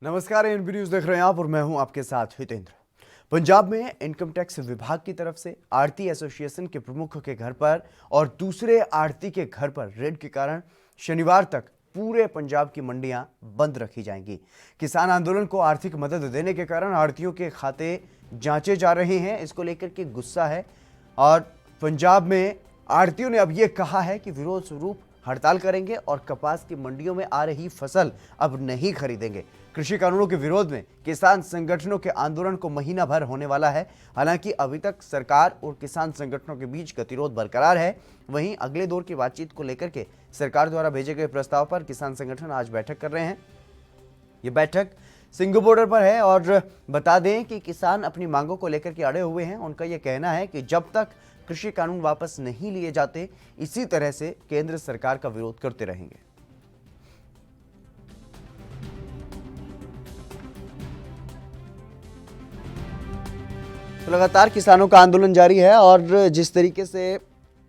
नमस्कार, NB news देख रहे हैं आप और मैं हूं आपके साथ हितेंद्र। पंजाब में इनकम टैक्स विभाग की तरफ से आढ़ती एसोसिएशन के प्रमुख के घर पर और दूसरे आढ़ती के घर पर रेड के कारण शनिवार तक पूरे पंजाब की मंडियां बंद रखी जाएंगी। किसान आंदोलन को आर्थिक मदद देने के कारण आढ़तियों के खाते जांचे जा रहे हैं, इसको लेकर के गुस्सा है और पंजाब में आढ़तियों ने अब यह कहा है कि विरोध स्वरूप हड़ताल करेंगे और कपास की मंडियों में आ रही फसल अब नहीं खरीदेंगे। कृषि कानूनों के विरोध में किसान संगठनों के आंदोलन को महीना भर होने वाला है। हालांकि अभी तक सरकार और किसान संगठनों के बीच गतिरोध बरकरार है। वहीं अगले दौर की बातचीत को लेकर के सरकार द्वारा भेजे गए प्रस्ताव पर किसान संगठन आज बैठक कर रहे हैं। ये बैठक सिंघू बॉर्डर पर है और बता दें कि किसान अपनी मांगों को लेकर के अड़े हुए हैं। उनका यह कहना है कि जब तक कृषि कानून वापस नहीं लिए जाते, इसी तरह से केंद्र सरकार का विरोध करते रहेंगे। तो लगातार किसानों का आंदोलन जारी है और जिस तरीके से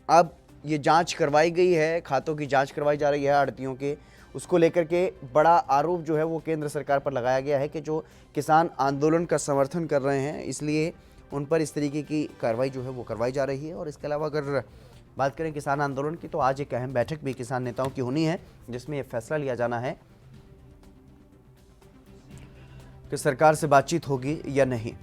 अब ये जांच करवाई गई है, खातों की जांच करवाई जा रही है आढ़तियों के, उसको लेकर के बड़ा आरोप जो है वो केंद्र सरकार पर लगाया गया है कि जो किसान आंदोलन का समर्थन कर रहे हैं, इसलिए उन पर इस तरीके की कार्रवाई जो है वो करवाई जा रही है। और इसके अलावा अगर बात करें किसान आंदोलन की, तो आज एक अहम बैठक भी किसान नेताओं की होनी है, जिसमें यह फैसला लिया जाना है कि सरकार से बातचीत होगी या नहीं।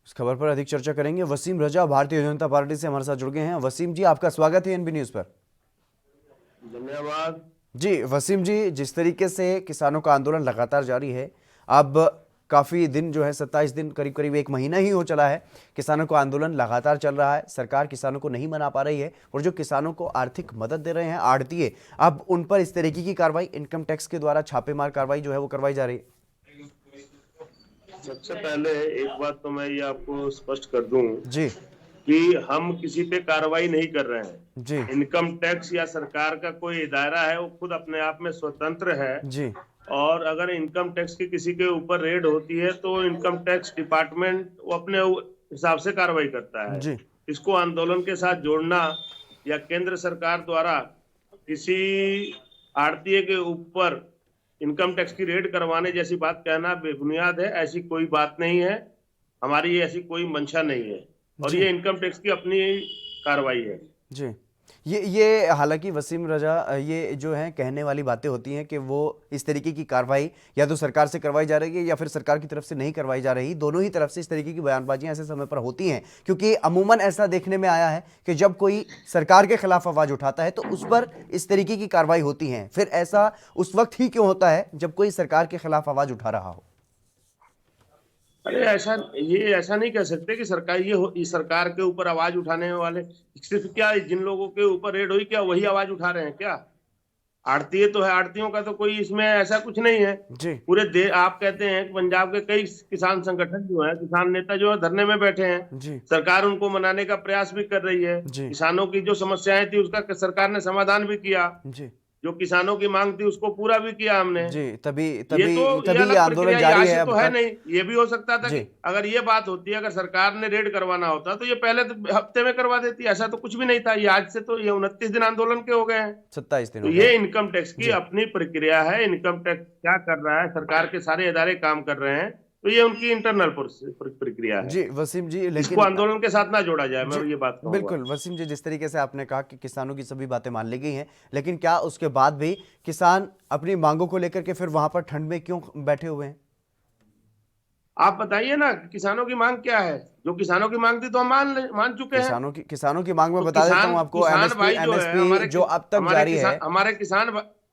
इस खबर पर अधिक चर्चा करेंगे। वसीम रजा भारतीय जनता पार्टी से हमारे साथ जुड़ गए हैं। वसीम जी, आपका स्वागत है एनबी न्यूज पर। धन्यवाद जी वसीम जी, जिस तरीके से किसानों का आंदोलन लगातार जारी है, अब काफ़ी दिन जो है 27 दिन, करीब करीब एक महीना ही हो चला है, किसानों का आंदोलन लगातार चल रहा है। सरकार किसानों को नहीं मना पा रही है और जो किसानों को आर्थिक मदद दे रहे हैं आढ़तिये, अब उन पर इस तरीके की कार्रवाई इनकम टैक्स के द्वारा छापेमार कार्रवाई जो है वो करवाई जा रही है। सबसे पहले एक बात तो मैं ये आपको स्पष्ट कर दूं जी कि हम किसी पे कार्रवाई नहीं कर रहे हैं जी इनकम टैक्स या सरकार का कोई दायरा है, वो खुद अपने आप में स्वतंत्र है। जी और अगर इनकम टैक्स की किसी के ऊपर रेड होती है तो इनकम टैक्स डिपार्टमेंट वो अपने हिसाब से कार्रवाई करता है। जी इसको आंदोलन के साथ जोड़ना या केंद्र सरकार द्वारा किसी आढ़तिये के ऊपर इनकम टैक्स की रेड करवाने जैसी बात कहना बेबुनियाद है। ऐसी कोई बात नहीं है, हमारी ऐसी कोई मंशा नहीं है और ये इनकम टैक्स की अपनी कार्रवाई है। जी ये हालांकि वसीम रजा, ये जो है कहने वाली बातें होती हैं कि वो इस तरीके की कार्रवाई या तो सरकार से करवाई जा रही है या फिर सरकार की तरफ से नहीं करवाई जा रही। दोनों ही तरफ से इस तरीके की बयानबाजियां ऐसे समय पर होती हैं, क्योंकि अमूमन ऐसा देखने में आया है कि जब कोई सरकार के खिलाफ आवाज उठाता है तो उस पर इस तरीके की कार्रवाई होती है। फिर ऐसा उस वक्त ही क्यों होता है जब कोई सरकार के खिलाफ आवाज उठा रहा हो? अरे ऐसा नहीं कह सकते कि सरकार के ऊपर आवाज उठाने वाले सिर्फ क्या जिन लोगों के ऊपर रेड हुई क्या वही आवाज उठा रहे हैं क्या? आढ़तिये तो है, आढ़तियों का तो कोई इसमें ऐसा कुछ नहीं है। जी पूरे देश आप कहते हैं कि पंजाब के कई किसान संगठन जो है, किसान नेता जो है धरने में बैठे हैं। जी सरकार उनको मनाने का प्रयास भी कर रही है। जी किसानों की जो समस्याएं थी उसका सरकार ने समाधान भी किया। जी जो किसानों की मांग थी उसको पूरा भी किया हमने। जी तभी ये तभी तो तभी अलग ये आंदोलन प्रक्रिया जारी यहाँ है से अब तो है तक। नहीं। ये भी हो सकता था जी कि अगर ये बात होती, अगर सरकार ने रेड करवाना होता तो ये पहले तो हफ्ते में करवा देती। ऐसा तो कुछ भी नहीं था। ये आज से तो ये 29 दिन आंदोलन के हो गए हैं। 27 दिन तो हो ये गए। इनकम टैक्स की जी अपनी प्रक्रिया है। इनकम टैक्स क्या कर रहा है, सरकार के सारे इदारे काम कर रहे हैं, तो ये उनकी इंटरनल प्रक्रिया है। जी वसीम जी, इसको लेकिन आंदोलन के साथ ना जोड़ा जाए, मैं जी ये बात कहूंगा। बिल्कुल वसीम जी, जिस तरीके से आपने कहा कि किसानों की सभी बातें मान ली गई हैं, लेकिन क्या उसके बाद भी किसान अपनी मांगों को लेकर के फिर वहां पर ठंड में क्यों बैठे हुए हैं? आप बताइए ना, किसानों की मांग क्या है? जो किसानों की मांग थी तो हम मान चुके हैं। किसानों की मांग में तो बता देता हूं आपको, किसान भाई जो है, एमएसपी जो अब तक जारी है।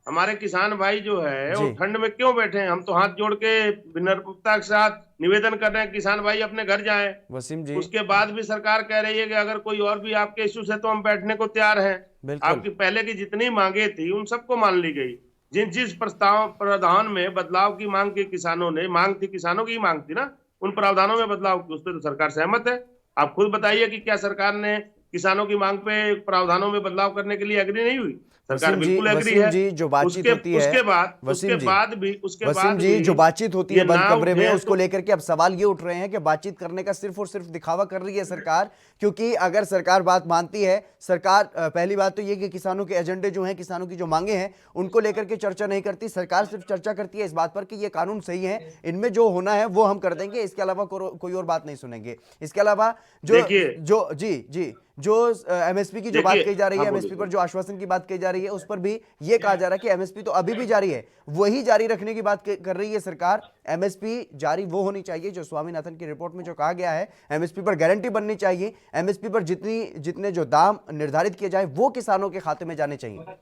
हमारे किसान भाई जो है वो जी ठंड में क्यों बैठे हैं? हम तो हाथ जोड़ के विनम्रता के साथ निवेदन कर रहे हैं, किसान भाई अपने घर जाएं। वसीम जी उसके बाद भी सरकार कह रही है कि अगर कोई और भी आपके इश्यूज है तो हम बैठने को तैयार हैं। बिल्कुल आपकी पहले की जितनी मांगे थी उन सबको मान ली गई। जिस प्रस्ताव प्रावधान में बदलाव की मांग की किसानों ने, मांग थी किसानों की मांग थी ना, उन प्रावधानों में बदलाव की, उस पर तो सरकार सहमत है। आप खुद बताइए कि क्या सरकार ने किसानों की मांग पे प्रावधानों में बदलाव करने के लिए एग्री नहीं हुई? सरकार वसीम जी, बिल्कुल एग्री वसीम है। जी, जो बातचीत उसके होती है, उसके बाद वसीम जी, उसके वसीम बाद जी, भी जो बातचीत होती है ये बंद ना कमरे में, उठे उसको तो लेकर के अब सवाल ये उठ रहे हैं कि बातचीत करने का सिर्फ और सिर्फ दिखावा कर रही है सरकार। क्योंकि अगर सरकार बात मानती है, सरकार पहली बात तो ये कि किसानों के एजेंडे जो हैं, किसानों की जो मांगे हैं, उनको लेकर के चर्चा नहीं करती। सरकार सिर्फ चर्चा करती है इस बात पर कि ये कानून सही है, इनमें जो होना है वो हम कर देंगे, इसके अलावा कोई और बात नहीं सुनेंगे। इसके अलावा जो देखिए जो जी जी जो एमएसपी की जो बात देखिए कही जा रही है, हाँ एमएसपी बोलिए पर जो आश्वासन की बात कही जा रही है, उस पर भी ये कहा जा रहा है कि एमएसपी तो अभी भी जारी है, वही जारी रखने की बात कर रही है सरकार। एमएसपी जारी वो होनी चाहिए जो स्वामीनाथन की रिपोर्ट में जो कहा गया है, एमएसपी पर गारंटी बननी चाहिए, एमएसपी पर जितने जो दाम निर्धारित किए जाए वो किसानों के खाते में जाने चाहिए।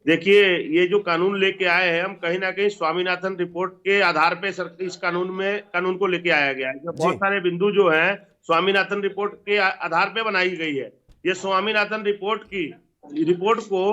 देखिए ये जो कानून लेके आए हैं हम कहीं ना कहीं स्वामीनाथन रिपोर्ट के आधार पे इस कानून को लेके आया गया है। इसमें जी बहुत सारे बिंदु जो हैं स्वामीनाथन रिपोर्ट के आधार पे बनाई गई है। ये स्वामीनाथन रिपोर्ट को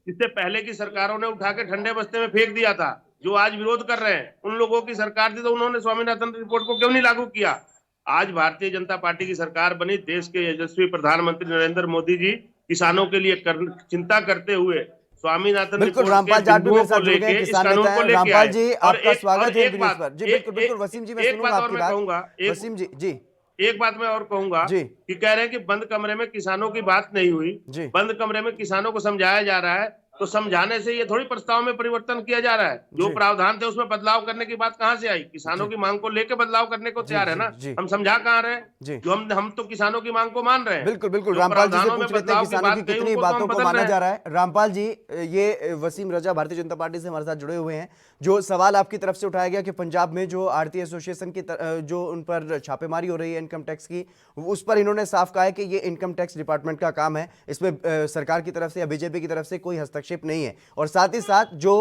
इससे पहले की सरकारों ने उठा के ठंडे बस्ते में फेंक दिया था। जो आज विरोध कर रहे हैं उन लोगों की सरकार थी तो उन्होंने स्वामीनाथन रिपोर्ट को क्यों नहीं लागू किया। आज भारतीय जनता पार्टी की सरकार बनी, देश के यशस्वी प्रधानमंत्री नरेंद्र मोदी जी किसानों के लिए चिंता करते हुए स्वामीनाथन बिल्कुल, रिपोर्ट के रामपाल जाट भी बिंदुओं मेरे को साथ जुड़ गए हैं, लेके इस किसान कानून नेता को हैं। लेके रामपाल आए। जी, और आपका स्वागत है एक एनबी न्यूज बात पर। जी बिल्कुल बिल्कुल, वसीम जी मैं एक सुनूंगा बात और आपकी मैं बात। कहूंगा वसीम जी जी एक बात मैं और कहूंगा जी कि कह रहे हैं कि बंद कमरे में किसानों की बात नहीं हुई। जी बंद कमरे में किसानों को समझाया जा रहा है, तो समझाने से ये थोड़ी प्रस्ताव में परिवर्तन किया जा रहा है। जो जी प्रावधान थे उसमें बदलाव करने की बात कहां से आई। किसानों जी की मांग को लेकर बदलाव करने को जी तैयार है जी ना। जी हम समझा कहां रहे हैं। जी जो हम तो किसानों की मांग को मान रहे हैं। बिल्कुल बिल्कुल, जो रामपाल जी से प्रावधानों में पूछ लेते हैं बदलाव की किसानों की बात कही कितनी उनको तो हम बातों को बदल माना रहे जा हैं। रहा है। रामपाल जी, ये वसीम रजा भारतीय जनता पार्टी से हमारे साथ जुड़े हुए हैं। जो सवाल आपकी तरफ से उठाया गया कि पंजाब में जो आरती एसोसिएशन की जो उन पर छापेमारी हो रही है इनकम टैक्स की, उस पर इन्होंने साफ कहा है कि ये इनकम टैक्स डिपार्टमेंट का काम है, इसमें सरकार की तरफ से या बीजेपी की तरफ से कोई हस्तक्षेप नहीं है। और साथ ही साथ जो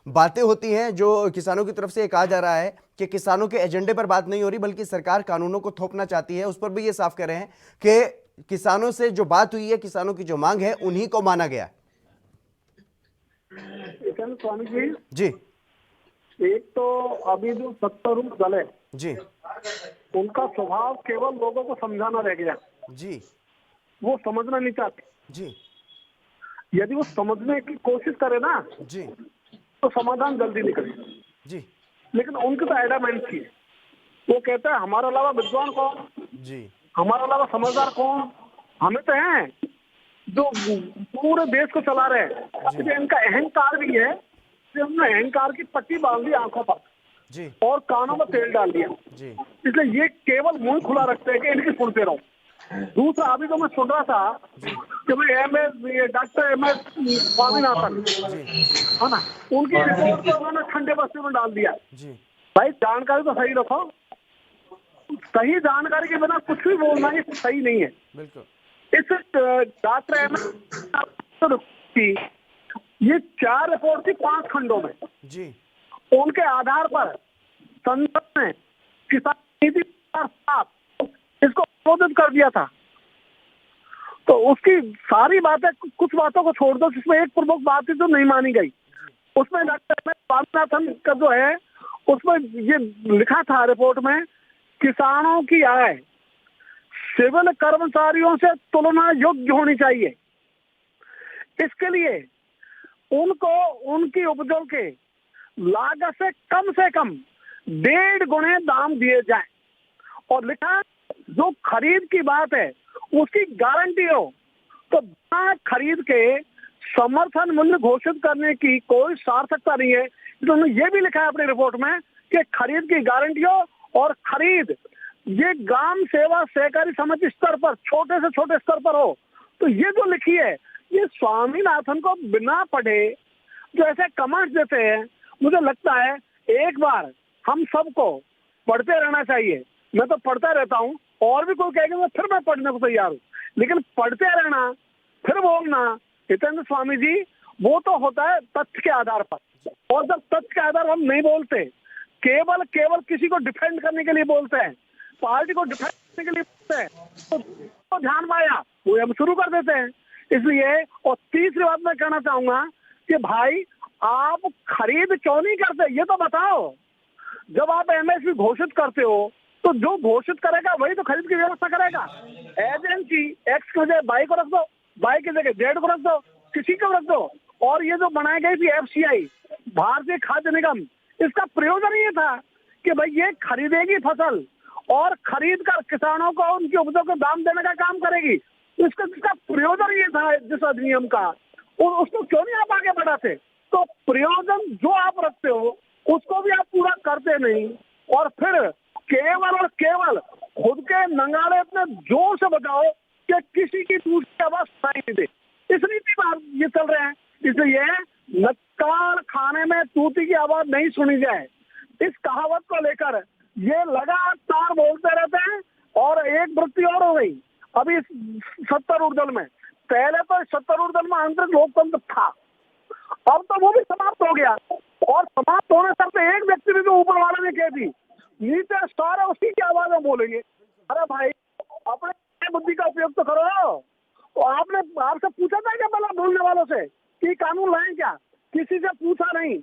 बातें होती हैं, जो किसानों की तरफ से कहा जा रहा है कि किसानों के एजेंडे पर बात नहीं हो रही बल्कि सरकार कानूनों को थोपना चाहती है, उस पर भी ये साफ कह रहे हैं कि किसानों से जो बात हुई है, किसानों की जो मांग है, उन्हीं को माना गया। स्वामी जी, जी एक तो अभी जो सत्तारूढ़ दल है जी उनका स्वभाव केवल लोगों को समझाना रह गया। जी वो समझना नहीं चाहते। जी यदि वो समझने की कोशिश करे ना जी तो समाधान जल्दी निकले। जी लेकिन उनकी तो एडामेंट थी। वो कहते हैं हमारे अलावा विद्वान कौन, जी हमारे अलावा समझदार कौन, हमें तो हैं जो पूरे देश को चला रहे हैं। इसलिए इनका अहंकार भी है कि हमने अहंकार की पट्टी बांध दी आंखों पर जी और कानों में तेल डाल दिया। जी इसलिए ये केवल मुंह खुला रखते हैं कि इनकी सुनते रहो। दूसरा, अभी तो मैं सुन रहा था कि मैं डॉक्टर एम एस स्वामीनाथन जी है ना, उनकी रिपोर्ट को उन्होंने ठंडे बस्ते में डाल दिया। जी भाई जानकारी तो सही रखो। सही जानकारी के बिना कुछ भी बोलना ये सही नहीं है। बिल्कुल इस डॉक्टर एम एस की ये 4 रिपोर्ट थी 5 खंडों में। जी उनके आधार पर संसद ने किसान नीति इसको संशोधित कर दिया था। तो उसकी सारी बातें, कुछ बातों को छोड़ दो जिसमें एक प्रमुख बात थी जो नहीं मानी गई। उसमें डॉक्टर स्वामीनाथन का जो है उसमें ये लिखा था रिपोर्ट में, किसानों की आय सिविल कर्मचारियों से तुलना योग्य होनी चाहिए। इसके लिए उनको उनकी उपजों के लागत से कम 1.5 गुणे दाम दिए जाए। और लिखा जो खरीद की बात है उसकी गारंटी हो। तो बिना खरीद के समर्थन मूल्य घोषित करने की कोई सार्थकता नहीं है। उन्होंने ये भी लिखा है अपनी रिपोर्ट में कि खरीद की गारंटी हो और खरीद ये ग्राम सेवा सहकारी समिति स्तर पर, छोटे से छोटे स्तर पर हो। तो ये जो लिखी है ये स्वामीनाथन को बिना पढ़े जो ऐसे कमेंट्स देते हैं, मुझे लगता है एक बार हम सबको पढ़ते रहना चाहिए। मैं तो पढ़ता रहता हूँ, और भी कोई कहेगा फिर मैं पढ़ने को तैयार हूँ, लेकिन पढ़ते रहना फिर बोलना हितेंद्र स्वामी जी, वो तो होता है तथ्य के आधार पर। और जब तथ्य के आधार पर हम नहीं बोलते, केवल किसी को डिफेंड करने के लिए बोलते हैं, पार्टी को डिफेंड करने के लिए बोलते हैं, तो ध्यान में आया वो हम शुरू कर देते हैं। इसलिए, और तीसरी बात मैं कहना चाहूंगा कि भाई आप खरीद क्यों नहीं करते ये तो बताओ। जब आप एमएसपी घोषित करते हो तो जो घोषित करेगा वही तो खरीद की व्यवस्था करेगा। एजेंसी एक्स की जगह वाई को रख दो, वाई की जगह जेड को रख दो, किसी को रख दो। और ये जो बनाई गई थी FCI, भारतीय खाद्य निगम, इसका प्रयोजन ये था कि भाई ये खरीदेगी फसल और खरीद कर किसानों को उनकी उपजों को दाम देने का काम करेगी। इसका प्रयोजन ये था जिस अधिनियम का, और उसको क्यों नहीं आप आगे बढ़ाते? तो प्रयोजन जो आप रखते हो उसको भी आप पूरा करते नहीं, और फिर केवल और केवल खुद के नंगाड़े अपने जोर से बजाओ कि किसी की दूसरी आवाज सुनाई नहीं दे। इस नीति पर ये चल रहे हैं, इसलिए नक्काल खाने में तूती की आवाज नहीं सुनी जाए, इस कहावत को लेकर ये लगातार बोलते रहते हैं। और एक वृत्ति और हो गई अभी 70 ऊर्दल में। पहले तो 70 ऊर्दल में आंतरिक लोकतंत्र था, अब तो वो भी समाप्त हो गया। और समाप्त होने तक तो एक व्यक्ति भी जो ऊपर वाले ने कह दी, नीचे सारे उसी की आवाज में बोलेंगे। अरे भाई, अपने बुद्धि का उपयोग तो करो। तो आपसे पूछा था क्या पहले बोलने वालों से कि कानून लाएं क्या? किसी से पूछा नहीं,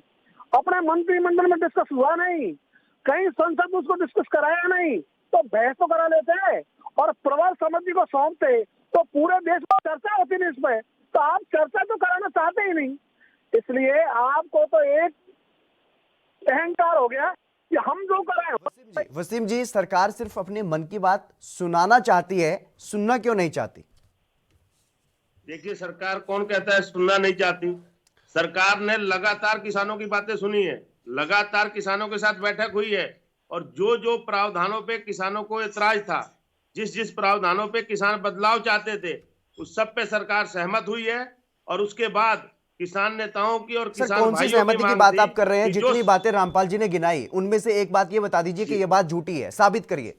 अपने मंत्रिमंडल में डिस्कस हुआ नहीं, कहीं संसद में उसको डिस्कस कराया नहीं, तो बहस तो करा लेते और प्रवर समिति को सौंपते तो पूरे देश में चर्चा होती नहीं इसमें। तो आप चर्चा तो कराना चाहते ही नहीं, इसलिए आपको तो एक अहंकार हो गया कि हम जो करें। वसीम जी, सरकार सिर्फ अपने मन की बात सुनाना चाहती है, सुनना क्यों नहीं चाहती? देखिए, सरकार कौन कहता है सुनना नहीं चाहती? सरकार ने लगातार किसानों की बातें सुनी है, लगातार किसानों के साथ बैठक हुई है, और जो जो प्रावधानों पे किसानों को एतराज था, जिस प्रावधानों पे किसान बदलाव चाहते थे, उस सब पे सरकार सहमत हुई है। और उसके बाद किसान नेताओं की और किसान कौन सी भाइयों सहमति की मांग बात थी आप कर रहे हैं? कि जितनी बातें रामपाल जी ने गिनाई, उनमें से एक बात ये बता दीजिए कि ये बात झूठी है, साबित करिए।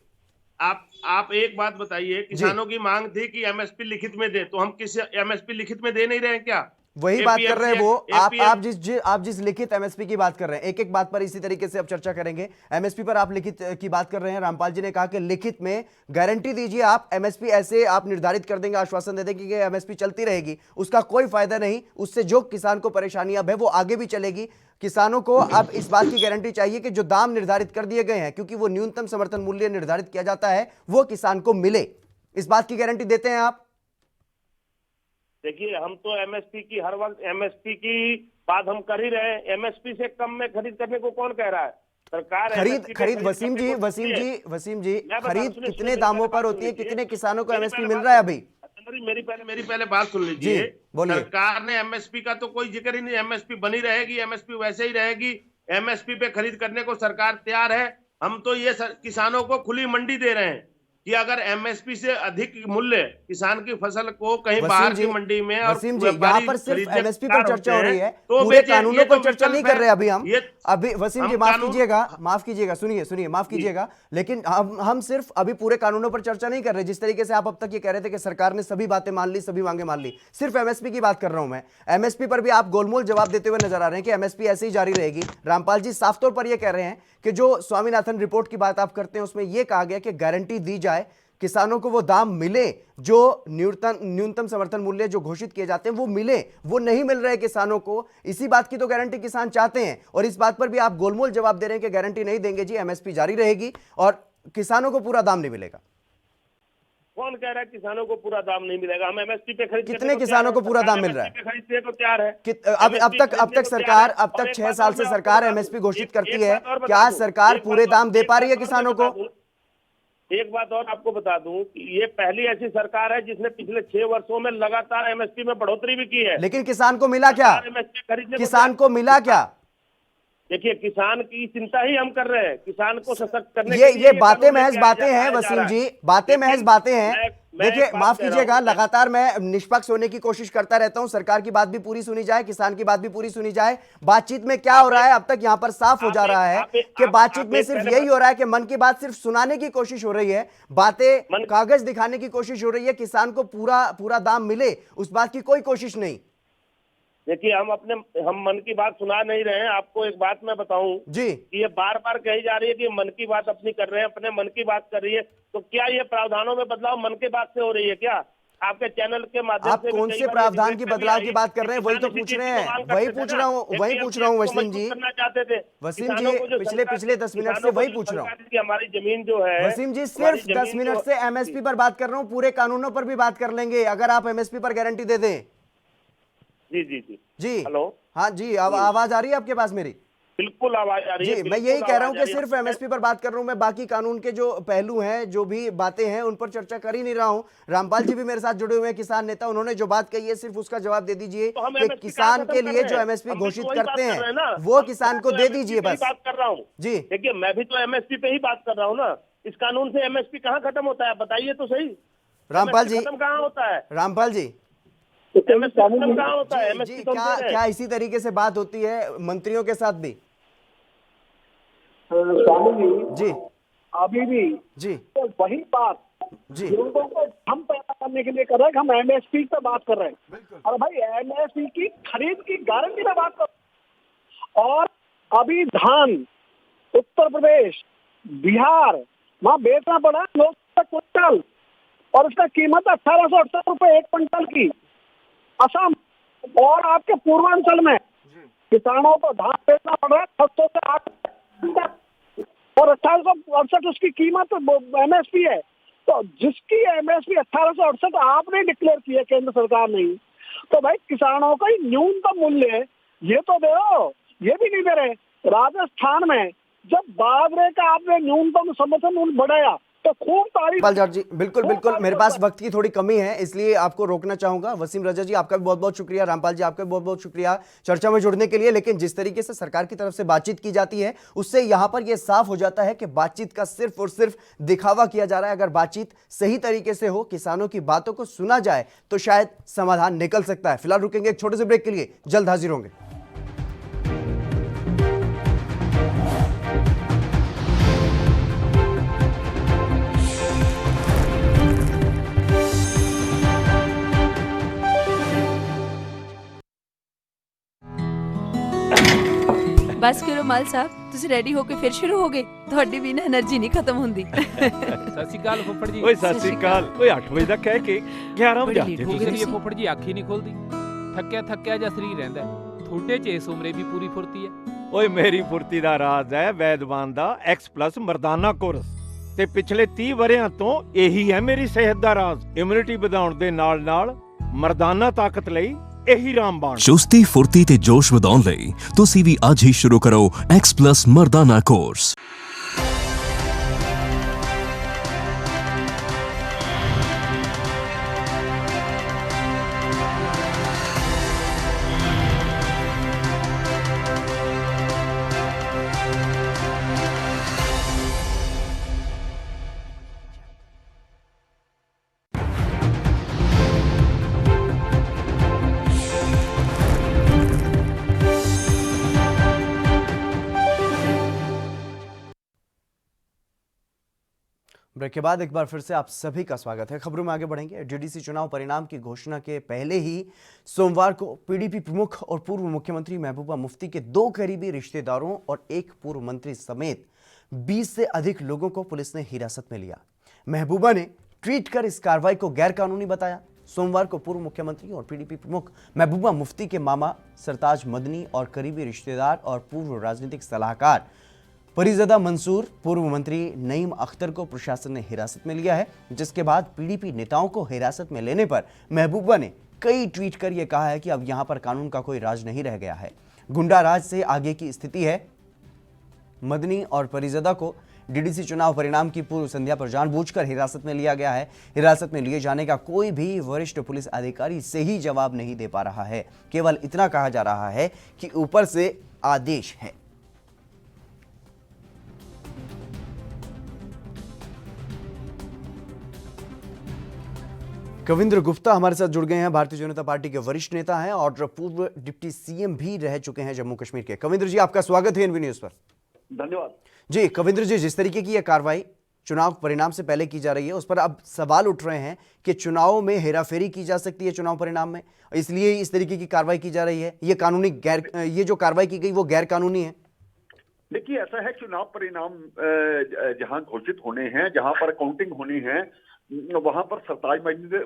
आप एक बात बताइए, किसानों की मांग थी कि MSP लिखित में दे, तो हम किस MSP लिखित में दे नहीं रहे हैं क्या? वही बात कर रहे हैं वो। आप APM जिस लिखित एमएसपी की बात कर रहे हैं, एक एक बात पर इसी तरीके से अब चर्चा करेंगे। एमएसपी पर आप लिखित की बात कर रहे हैं, रामपाल जी ने कहा कि लिखित में गारंटी दीजिए आप, एमएसपी ऐसे आप निर्धारित कर देंगे, आश्वासन दे देंगे कि एमएसपी चलती रहेगी, उसका कोई फायदा नहीं, उससे जो किसान को परेशानी अब है वो आगे भी चलेगी। किसानों को अब इस बात की गारंटी चाहिए कि जो दाम निर्धारित कर दिए गए हैं, क्योंकि वो न्यूनतम समर्थन मूल्य निर्धारित किया जाता है, वो किसान को मिले। इस बात की गारंटी देते हैं आप? देखिए, हम तो MSP की हर वक्त MSP की बात हम कर ही रहे हैं। MSP से कम में खरीद करने को कौन कह रहा है? सरकार खरीद वसीम जी खरीद कितने दामों पर होती है? कितने किसानों को एमएसपी मिल रहा है अभी? मेरी पहले बात सुन लीजिए। सरकार ने MSP का तो कोई जिक्र ही नहीं, MSP बनी रहेगी, MSP वैसे ही रहेगी। MSP पे खरीद करने को सरकार तैयार है। हम तो ये किसानों को खुली मंडी दे रहे हैं कि अगर MSP से अधिक मूल्य किसान की फसल को कहीं बाहर की मंडी में और वसीम जी, यहाँ पर सिर्फ MSP पर चर्चा हो रही है, पूरे कानूनों पर चर्चा नहीं कर रहे अभी वसीम जी माफ कीजिएगा, सुनिए माफ कीजिएगा, लेकिन हम सिर्फ अभी पूरे कानूनों पर चर्चा नहीं कर रहे। जिस तरीके से आप अब तक ये कह रहे थे कि सरकार ने सभी बातें मान ली, सभी मांगे मान ली, सिर्फ MSP की बात कर रहा हूं मैं। MSP पर भी आप गोलमोल जवाब देते हुए नजर आ रहे हैं कि MSP ऐसे ही जारी रहेगी। रामपाल जी साफ तौर पर यह कह रहे हैं कि जो स्वामीनाथन रिपोर्ट की बात आप करते हैं उसमें यह कहा गया कि गारंटी दी जाए, किसानों को वो दाम मिले, जो न्यूनतम समर्थन मूल्य जो घोषित किए जाते हैं वो मिले, वो नहीं मिल रहे किसानों को। इसी बात की तो गारंटी किसान चाहते हैं, और इस बात पर भी आप गोलमोल जवाब दे रहे हैं कि गारंटी नहीं देंगे जी, MSP जारी रहेगी और किसानों को पूरा दाम नहीं मिलेगा। कौन कह रहा है किसानों को पूरा दाम नहीं मिलेगा? हम MSP पे खरीदते, कितने किसानों को पूरा दाम मिल रहा है? खरीदने को तैयार है। अब तक 6 साल से सरकार MSP घोषित करती है, क्या सरकार पूरे दाम दे पा रही है किसानों को? एक बात और आपको बता दूं कि ये पहली ऐसी सरकार है जिसने पिछले 6 वर्षों में लगातार MSP में बढ़ोतरी भी की है। लेकिन किसान को मिला क्या? किसान को मिला क्या? देखिए, किसान की चिंता ही हम कर रहे हैं, किसान को सशक्त करने ये बातें महज बातें हैं वसीम जी, बातें महज बातें हैं। देखिए, माफ कीजिएगा, लगातार मैं निष्पक्ष होने की कोशिश करता रहता हूं, सरकार की बात भी पूरी सुनी जाए, किसान की बात भी पूरी सुनी जाए। बातचीत में क्या हो रहा है अब तक यहां पर साफ हो जा रहा है कि बातचीत में सिर्फ यही हो रहा है कि मन की बात सिर्फ सुनाने की कोशिश हो रही है, बातें कागज दिखाने की कोशिश हो रही है, किसान को पूरा दाम मिले उस बात की कोई कोशिश नहीं। देखिए, हम मन की बात सुना नहीं रहे हैं। आपको एक बात मैं बताऊं जी, कि ये बार बार कही जा रही है कि मन की बात अपनी कर रहे हैं, अपने मन की बात कर रही है, तो क्या ये प्रावधानों में बदलाव मन की बात से हो रही है क्या? आपके चैनल के माध्यम से आप कौन से प्रावधान की बदलाव की बात कर रहे हैं? वही तो पूछ रहे हैं, वही पूछ रहा हूँ वसीम जी। वसीम जी, पिछले 10 मिनट से वही पूछ रहा हूँ। हमारी जमीन जो है वसीम जी, सिर्फ 10 मिनट से MSP पर बात कर रहा हूँ, पूरे कानूनों पर भी बात कर लेंगे अगर आप MSP पर गारंटी दे दें। जी जी जी जी हेलो। हाँ जी, अब आवाज आ रही है आपके पास मेरी? बिल्कुल आवाज आ रही है। जी, मैं बिल्कुल यही कह रहा हूं आवाज आ कि रही है। सिर्फ एमएसपी पर बात कर रहा हूं मैं, बाकी कानून के जो पहलू हैं, जो भी बातें हैं, उन पर चर्चा कर ही नहीं रहा हूं। रामपाल जी भी मेरे साथ जुड़े हुए हैं, किसान नेता, उन्होंने जो बात कही है सिर्फ उसका जवाब दे दीजिए तो हम कि एमएसपी कहाँ किसान खत्म के कर लिए रहे जो हैं? एमएसपी हम भी तो घोषित वही बात करते कर रहे हैं ना। हैं वो किसान को तो दे एमएसपी दीजिए पे ही बस। बात कर रहा हूँ। जी देखिए, मैं भी तो एमएसपी पे ही बात कर रहा हूँ ना। इस कानून से एमएसपी कहाँ खत्म होता है, बताइए तो सही। रामपाल एमएसपी जी, खत्म कहाँ होता है? रामपाल जी, एमएसपी खत्म कहाँ होता है? जी एमएसपी जी, तो हम क्या दे रहे क्या हैं। इसी तरीके से बात होती है मंत्रियों के साथ भी? स्वामी जी जी, अभी भी जी तो वही बात जी लोगों को हम पैदा करने के लिए कर रहे हैं कि हम एमएसपी पे बात कर रहे हैं। बिल्कुल। और भाई एमएसपी की खरीद की गारंटी पे बात कर रहे हैं। और अभी धान उत्तर प्रदेश, बिहार, वहाँ बेचना पड़ा 900 क्विंटल और उसका कीमत 1868 रुपए 1 क्विंटल की। असम और आपके पूर्वांचल में किसानों को धान बेचना पड़ रहा है 600 से 800 और 1868 उसकी कीमत एमएसपी है। तो जिसकी एमएसपी 1868 आपने डिक्लेयर की है केंद्र सरकार ने, तो भाई किसानों का ही न्यूनतम मूल्य ये तो दो, ये भी नहीं दे रहे। राजस्थान में जब बाजरे का आपने न्यूनतम समर्थन मूल्य बढ़ाया तो खूब तारीफ। रामपाल जॉर्ज जी, बिल्कुल बिल्कुल, मेरे पास वक्त की थोड़ी कमी है इसलिए आपको रोकना चाहूंगा। वसीम रजा जी, आपका भी बहुत बहुत शुक्रिया। रामपाल जी, आपका भी बहुत बहुत शुक्रिया चर्चा में जुड़ने के लिए। लेकिन जिस तरीके से सरकार की तरफ से बातचीत की जाती है उससे यहां पर यह साफ हो जाता है कि बातचीत का सिर्फ और सिर्फ दिखावा किया जा रहा है। अगर बातचीत सही तरीके से हो, किसानों की बातों को सुना जाए तो शायद समाधान निकल सकता है। फिलहाल रुकेंगे एक छोटे से ब्रेक के लिए, जल्द हाजिर होंगे। बस करो माल साहब, ਤੁਸੀਂ ਰੈਡੀ ਹੋ ਕੇ ਫਿਰ ਸ਼ੁਰੂ ਹੋ ਗਏ। ਤੁਹਾਡੀ ਵੀ ਨਾ એનર્ਜੀ ਨਹੀਂ ਖਤਮ ਹੁੰਦੀ। ਸਤਿ ਸ਼੍ਰੀ ਅਕਾਲ ਫੁੱਫੜ ਜੀ। ਓਏ ਸਤਿ ਸ੍ਰੀ ਅਕਾਲ। ਓਏ 8 ਵਜੇ ਦਾ ਕਹਿ ਕੇ 11 ਬੜੀ ਵਜੇ late ਹੋ ਤੁਸੀਂ ਗਏ ਤੁਸੀਂ ਤੁਸੀਂ। ਫੁੱਫੜ ਜੀ ਅੱਖ ਹੀ ਨਹੀਂ ਖੁੱਲਦੀ। ਥੱਕਿਆ ਜਿਹਾ ਸਰੀਰ ਰਹਿੰਦਾ ਹੈ। ਤੁਹਾਡੇ 'ਚ ਇਸ ਉਮਰੇ ਵੀ ਪੂਰੀ ਫੁਰਤੀ ਹੈ। ਓਏ ਮੇਰੀ ਫੁਰਤੀ ਦਾ ਰਾਜ਼ ਹੈ ਵੈਦਵਾਨ ਦਾ X+ ਮਰਦਾਨਾ ਕੋਰਸ ਤੇ ਪਿਛਲੇ 30 ਵਰਿਆਂ ਤੋਂ ਇਹੀ ਹੈ ਮੇਰੀ ਸਿਹਤ ਦਾ ਰਾਜ਼। ਇਮਿਊਨਿਟੀ ਵਧਾਉਣ ਦੇ ਨਾਲ ਮਰਦਾਨਾ ਤਾਕਤ ਲਈ ਇਹੀ ਰਾਮਬਾਣ। ਚੁਸਤੀ ਫੁਰਤੀ ਤੇ ਜੋਸ਼ ਵਧਾਉਣ ਲਈ ਤੁਸੀਂ ਵੀ ਅੱਜ ਹੀ ਸ਼ੁਰੂ ਕਰੋ X+ ਮਰਦਾਨਾ ਕੋਰਸ। ब्रेक के बाद एक बार फिर से आप सभी का स्वागत है। खबरों में आगे बढ़ेंगे। डीडीसी चुनाव परिणाम की घोषणा के पहले ही सोमवार को पीडीपी प्रमुख और पूर्व मुख्यमंत्री महबूबा मुफ्ती के 2 करीबी रिश्तेदारों और एक पूर्व मंत्री समेत 20 से अधिक लोगों को पुलिस ने हिरासत में लिया। महबूबा ने ट्वीट कर इस कार्रवाई को गैरकानूनी बताया। सोमवार को पूर्व मुख्यमंत्री और पीडीपी प्रमुख महबूबा मुफ्ती के मामा सरताज मदनी और करीबी रिश्तेदार और पूर्व राजनीतिक सलाहकार फरीजदा मंसूर, पूर्व मंत्री नईम अख्तर को प्रशासन ने हिरासत में लिया है। जिसके बाद पीडीपी नेताओं को हिरासत में लेने पर महबूबा ने कई ट्वीट कर यह कहा है कि अब यहां पर कानून का कोई राज नहीं रह गया है, गुंडा राज से आगे की स्थिति है। मदनी और फरीजदा को डीडीसी चुनाव परिणाम की पूर्व संध्या पर जानबूझकर हिरासत में लिया गया है। हिरासत में लिए जाने का कोई भी वरिष्ठ पुलिस अधिकारी सही जवाब नहीं दे पा रहा है। केवल इतना कहा जा रहा है कि ऊपर से आदेश है। कविंद्र गुप्ता हमारे साथ जुड़ गए हैं। भारतीय जनता पार्टी के वरिष्ठ नेता हैं और पूर्व डिप्टी सीएम भी रह चुके हैं जम्मू कश्मीर के। कविंद्र जी, आपका स्वागत है एनबी न्यूज पर। धन्यवाद जी कविंद्र जी, जिस तरीके की यह कार्रवाई चुनाव परिणाम से पहले की जा रही है उस पर अब सवाल उठ रहे हैं कि चुनाव में हेराफेरी की जा सकती है चुनाव परिणाम में, इसलिए इस तरीके की कार्रवाई की जा रही है। ये जो कार्रवाई की गई वो गैर कानूनी है। देखिए, ऐसा है, चुनाव परिणाम जहां घोषित होने हैं, जहां पर काउंटिंग होनी है, वहां पर सरताज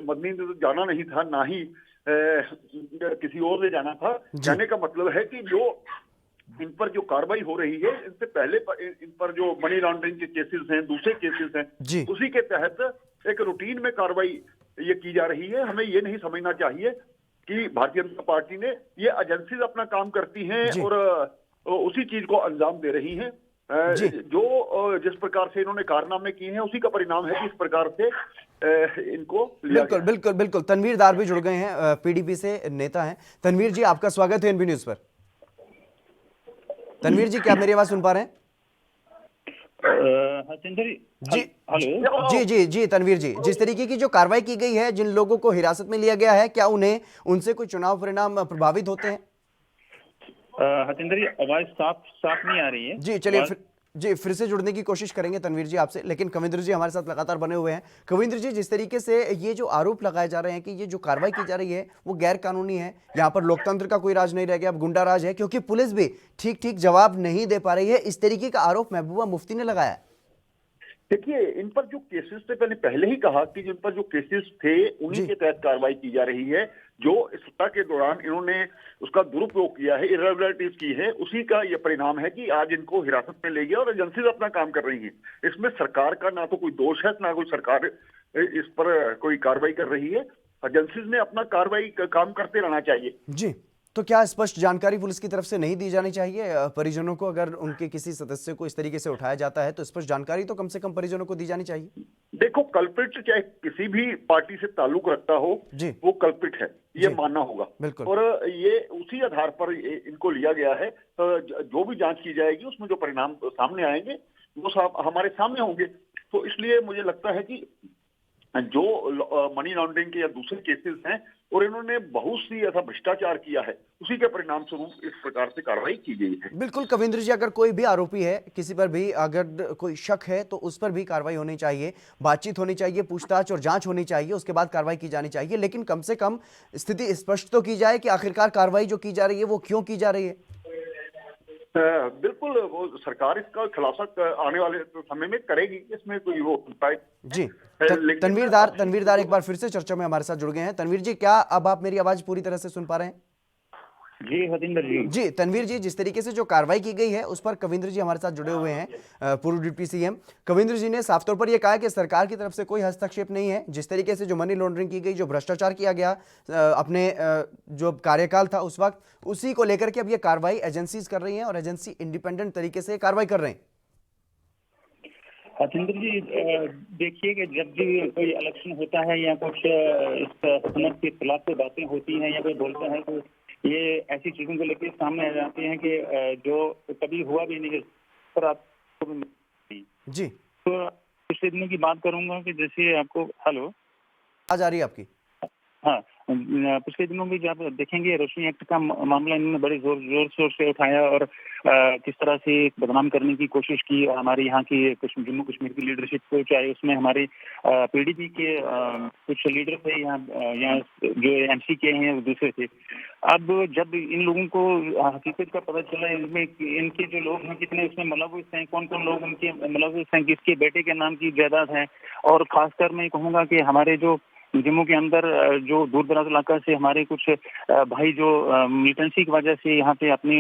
मदनी ने तो जाना नहीं था, ना ही किसी और ने जाना था। जाने का मतलब है कि जो इन पर जो कार्रवाई हो रही है, इनसे पहले इन पर जो मनी लॉन्ड्रिंग के केसेस हैं, दूसरे केसेस हैं, उसी के तहत एक रूटीन में कार्रवाई ये की जा रही है। हमें ये नहीं समझना चाहिए कि भारतीय जनता पार्टी ने, ये एजेंसीज अपना काम करती हैं जी। और उसी चीज को अंजाम दे रही हैं। जी। जो जिस प्रकार से इन्होंने कारनामे किए हैं उसी का परिणाम है कि इस प्रकार से इनको लिया बिल्कुल गया। बिल्कुल बिल्कुल। तनवीर दार भी जुड़ गए हैं, पीडीपी से नेता हैं। तनवीर जी, आपका स्वागत है एनबी न्यूज पर। तनवीर जी, क्या आप मेरी आवाज सुन पा रहे हैं? जी हेलो। जी जी जी तनवीर जी, जिस तरीके की जो कार्रवाई की गई है, जिन लोगों को हिरासत में लिया गया है, क्या उन्हें उनसे कोई चुनाव परिणाम प्रभावित होते हैं? हतेंद्र जी, आवाज साफ साफ नहीं आ रही है। जी चलिए, फिर से जुड़ने की कोशिश करेंगे तनवीर जी आपसे, लेकिन कविंद्र जी हमारे साथ लगातार बने हुए हैं। कविंद्र जी, जिस तरीके से ये जो आरोप लगाए जा रहे हैं कि ये जो कार्रवाई की जा रही है वो गैर कानूनी है, यहाँ पर लोकतंत्र का कोई राज नहीं रह गया, अब गुंडा राज है, क्योंकि पुलिस भी ठीक ठीक जवाब नहीं दे पा रही है, इस तरीके का आरोप महबूबा मुफ्ती ने लगाया है। देखिए, इन पर जो केसेस थे, मैंने पहले ही कहा कि जिन पर जो केसेस थे उन्हीं के तहत कार्रवाई की जा रही है। जो इस सत्ता के दौरान इन्होंने उसका दुरुपयोग किया है, इरेगुलरिटीज की है, उसी का ये परिणाम है कि आज इनको हिरासत में ले गया और एजेंसीज अपना काम कर रही हैं। इसमें सरकार का ना तो कोई दोष है, ना कोई सरकार इस पर कोई कार्रवाई कर रही है। एजेंसीज ने अपना कार्रवाई काम करते रहना चाहिए। जी, तो क्या स्पष्ट जानकारी पुलिस की तरफ से नहीं दी जानी चाहिए परिजनों को? अगर उनके किसी सदस्य को इस तरीके से उठाया जाता है तो स्पष्ट जानकारी तो कम से कम परिजनों को दी जानी चाहिए। देखो, कल्प्रिट चाहे किसी भी पार्टी से ताल्लुक रखता हो, वो कल्प्रिट है, ये मानना होगा। बिल्कुल। और ये उसी आधार पर इनको लिया गया है। जो भी जांच की जाएगी उसमें जो परिणाम सामने आएंगे वो हमारे सामने होंगे। तो इसलिए मुझे लगता है कि जो मनी लॉन्ड्रिंग के या दूसरे केसेस हैं और इन्होंने बहुत सी ऐसा भ्रष्टाचार किया है, उसी के परिणाम स्वरूप इस प्रकार से कार्रवाई की गई है। बिल्कुल कविंद्र जी, अगर कोई भी आरोपी है, किसी पर भी अगर कोई शक है तो उस पर भी कार्रवाई होनी चाहिए, बातचीत होनी चाहिए, पूछताछ और जांच होनी चाहिए, उसके बाद कार्रवाई की जानी चाहिए। लेकिन कम से कम स्थिति स्पष्ट तो की जाए कि आखिरकार कार्रवाई जो की जा रही है वो क्यों की जा रही है। बिल्कुल, वो सरकार इसका खुलासा आने वाले समय में करेगी, इसमें कोई वो जी। तनवीर दार एक बार फिर से चर्चा में हमारे साथ जुड़ गए हैं। तनवीर जी, क्या अब आप मेरी आवाज पूरी तरह से सुन पा रहे हैं? जी हतेंद्र जी। जी तनवीर जी, जिस तरीके से जो कार्रवाई की गई है उस पर कविंद्र जी हमारे साथ जुड़े हुए हैं, पूर्व डिप्टी सीएम। कविंद्र जी ने साफ तौर पर यह कहा कि सरकार की तरफ से कोई हस्तक्षेप नहीं है। जिस तरीके से जो मनी लॉन्ड्रिंग की गई, जो भ्रष्टाचार किया गया अपने जो कार्यकाल था उस वक्त, उसी को लेकर के अब ये कार्रवाई एजेंसीज कर रही हैं और एजेंसी इंडिपेंडेंट तरीके से कार्रवाई कर रहे हैं। हतेंद्र जी, देखिए कि जब भी कोई इलेक्शन होता है या कुछ इस हुकूमत के खिलाफ कोई बातें होती हैं या कोई बोलते हैं, तो ये ऐसी चीजों को लेकर सामने आ जाती हैं कि जो कभी हुआ भी नहीं पर आपको जी। तो पिछले दिनों की बात करूंगा कि जैसे आपको हेलो आज आ रही है आपकी। हाँ, पिछले दिनों में जब देखेंगे रोशनी एक्ट का मामला इन्होंने बड़े जोर शोर से उठाया और किस तरह से बदनाम करने की कोशिश की हमारे यहाँ की जम्मू कश्मीर की लीडरशिप को, चाहे उसमें हमारे पीडीपी के कुछ लीडर थे यहाँ जो एमसी के हैं वो दूसरे थे। अब जब इन लोगों को हकीकत का पता चला, इनमें इनके जो लोग हैं कितने उसमें मुलव्विस हैं, कौन कौन लोग उनके मुलव्विस हैं, किसके बेटे के नाम की जायदाद है, और खासकर मैं कहूँगा कि हमारे जो जम्मू के अंदर जो दूर दराज इलाका से हमारे कुछ भाई जो मिलिटेंसी की वजह से यहाँ पे अपनी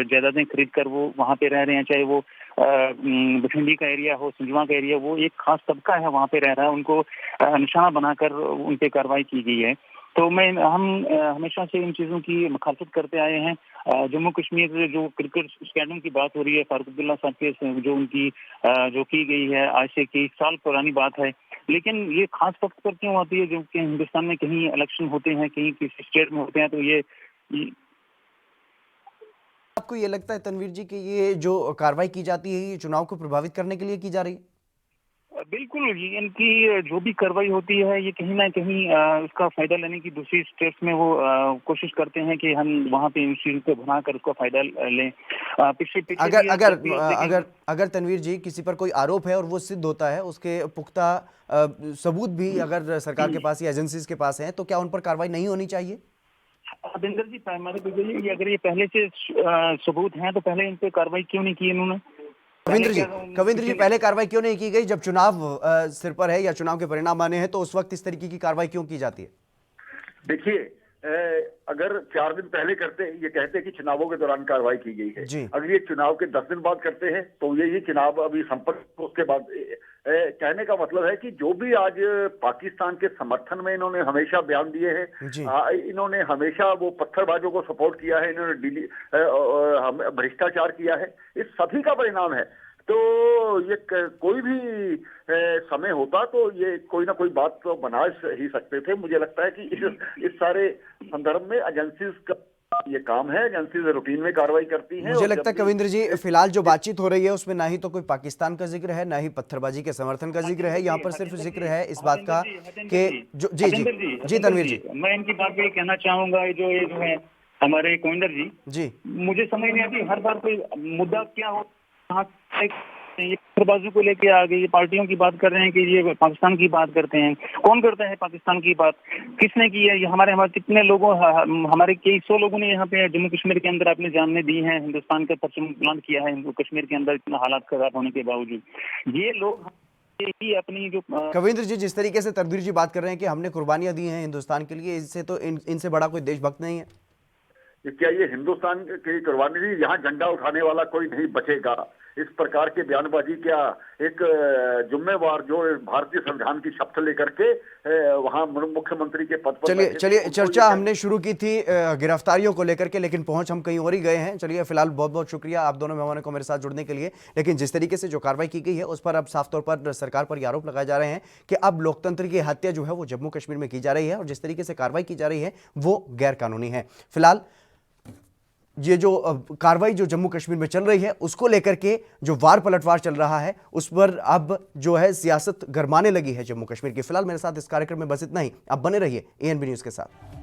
जायदादें खरीद कर वो वहाँ पे रह रहे हैं, चाहे वो बठिंडी का एरिया हो, संजवा का एरिया, वो एक खास तबका है वहाँ पे रह रहा है, उनको निशाना बनाकर उन पे कार्रवाई की गई है। तो हम हमेशा से इन चीज़ों की मुखालफत करते आए हैं। जम्मू कश्मीर जो क्रिकेट स्टेडियम की बात हो रही है, फारूक अब्दुल्ला साहब के जो उनकी जो की गई है, आज से कई साल पुरानी बात है, लेकिन ये खास वक्त पर क्यों आती है? जो कि हिंदुस्तान में कहीं इलेक्शन होते हैं, कहीं किसी स्टेट में होते हैं, तो ये आपको ये लगता है तनवीर जी कि ये जो कार्रवाई की जाती है ये चुनाव को प्रभावित करने के लिए की जा रही है? बिल्कुल, ये इनकी जो भी कार्रवाई होती है ये कहीं ना कहीं उसका फायदा लेने की दूसरी स्टेट्स में वो कोशिश करते हैं कि हम वहाँ पे इस चीज को बनाकर उसका फायदा लें। पिछले अगर तनवीर जी किसी पर कोई आरोप है और वो सिद्ध होता है, उसके पुख्ता सबूत भी अगर सरकार के पास या एजेंसीज के पास हैं, तो क्या उन पर कार्रवाई नहीं होनी चाहिए? हतेंद्र जी, अगर ये पहले से सबूत हैं तो पहले इन पे कार्रवाई क्यों नहीं की इन्होंने? कविंद्र जी, पहले कार्रवाई क्यों नहीं की गई? जब चुनाव सिर पर है या चुनाव के परिणाम आने हैं तो उस वक्त इस तरीके की कार्रवाई क्यों की जाती है? देखिए, अगर 4 दिन पहले करते, ये कहते कि चुनावों के दौरान कार्रवाई की गई है, जी। अगर ये चुनाव के 10 दिन बाद करते हैं तो ये चुनाव अभी संपन्न, उसके बाद कहने का मतलब है कि जो भी आज पाकिस्तान के समर्थन में इन्होंने हमेशा बयान दिए जी। हैं, इन्होंने हमेशा वो पत्थरबाजों को सपोर्ट किया है, इन्होंने भ्रष्टाचार किया है, इस सभी का परिणाम है। तो ये कोई भी समय होता तो ये कोई ना कोई बात तो बना ही सकते थे। मुझे लगता है कि इस सारे संदर्भ में एजेंसीज का ये काम है, एजेंसीज रूटीन में कार्रवाई करती हैं। मुझे लगता है कविंद्र जी, फिलहाल जो बातचीत हो रही है उसमें ना ही तो कोई पाकिस्तान का जिक्र है, ना ही पत्थरबाजी के समर्थन का जिक्र है। यहाँ पर सिर्फ जिक्र है इस बात का कि जो जी जी जी तनवीर जी, मैं इनकी बात पे कहना चाहूंगा, जो ये जो है हमारे कविंदर जी, मुझे समझ नहीं आती हर बार कोई मुद्दा क्या हो, ये पत्थरबाजी को लेके आ गए, ये पार्टियों की बात कर रहे हैं कि ये पाकिस्तान की बात करते हैं। कौन करता है पाकिस्तान की बात, किसने की है? ये हमारे कितने लोगों, हमारे कई 100 लोगों ने यहाँ पे जम्मू कश्मीर के अंदर अपने जान दी हैं, हिंदुस्तान का परचम बुलंद किया है हिंदू कश्मीर के अंदर इतना हालात खराब होने के बावजूद। ये लोग ही अपनी जो कविंद्र जी, जिस तरीके से तनवीर जी बात कर रहे हैं कि हमने कुर्बानियां दी हैं हिंदुस्तान के लिए, इससे तो इनसे बड़ा कोई देशभक्त नहीं है। क्या ये हिंदुस्तान की कुर्बानी थी? यहाँ झंडा उठाने वाला कोई नहीं बचेगा। इस प्रकार के बयानबाजी क्या एक जुम्मेवार जो भारतीय संविधान की शपथ लेकर के वहाँ मुख्यमंत्री के पद पर, चलिए चर्चा हमने शुरू की थी गिरफ्तारियों को लेकर के, लेकिन पहुंच हम कहीं और ही गए हैं। चलिए फिलहाल बहुत बहुत शुक्रिया आप दोनों मेहमानों को मेरे साथ जुड़ने के लिए। लेकिन जिस तरीके से जो कार्रवाई की गई है उस पर अब साफ तौर पर सरकार पर आरोप लगाए जा रहे हैं कि अब लोकतंत्र की हत्या जो है वो जम्मू कश्मीर में की जा रही है, और जिस तरीके से कार्रवाई की जा रही है वो गैर कानूनी है। फिलहाल ये जो कार्रवाई जो जम्मू कश्मीर में चल रही है उसको लेकर के जो वार पलटवार चल रहा है उस पर अब जो है सियासत गरमाने लगी है जम्मू कश्मीर की। फिलहाल मेरे साथ इस कार्यक्रम में बस इतना ही। आप बने रहिए ANB न्यूज़ के साथ।